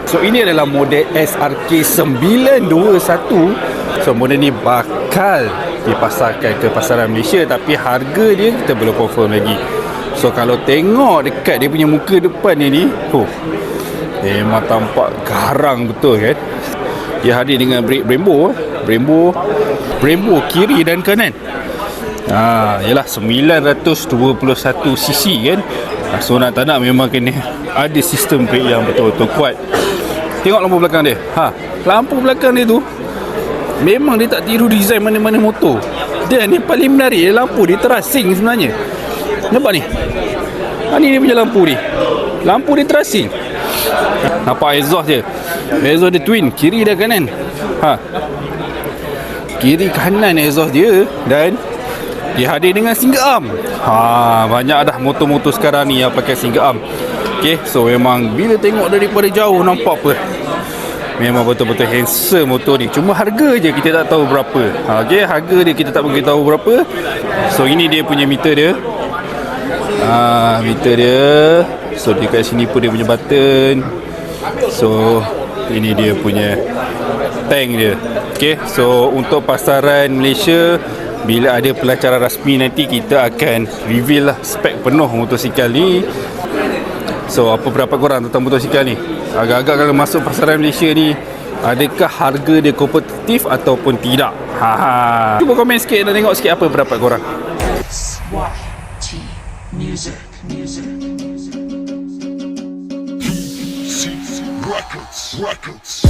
So ini adalah model SRK 921. So model ni bakal dipasarkan ke pasaran Malaysia, tapi harga dia kita belum confirm lagi. So kalau tengok dekat dia punya muka depan ni, memang tampak garang betul kan. Dia hadir dengan brake Brembo kiri dan kanan. Yalah 921 cc kan. So nak tak nak memang kena ada sistem brake yang betul-betul kuat. Tengok lampu belakang dia. Lampu belakang dia tu memang dia tak tiru design mana-mana motor. Dan ni paling menarik, lampu dia terasing sebenarnya. Nampak ni? Ni dia punya lampu ni. Lampu dia terasing. Nampak exhaust dia. Exhaust dia twin, kiri dan kanan. Kiri kanan exhaust dia. Dan dia hadir dengan single arm. Banyak dah motor-motor sekarang ni yang pakai single arm. Okay, so memang bila tengok daripada jauh nampak apa, memang betul-betul handsome motor ni. Cuma harga je kita tak tahu berapa. Okay, harga dia kita tak beritahu berapa. So ini dia punya meter dia. Meter dia. So dekat sini pun dia punya button. So ini dia punya tank dia. Okay, so untuk pasaran Malaysia, bila ada pelancaran rasmi nanti kita akan reveal lah spek penuh motosikal ni. So apa pendapat korang tentang motosikal ni? Agak-agak kalau masuk pasaran Malaysia ni, adakah harga dia kompetitif ataupun tidak? Cuba komen sikit dan tengok sikit apa pendapat korang. Music. Records.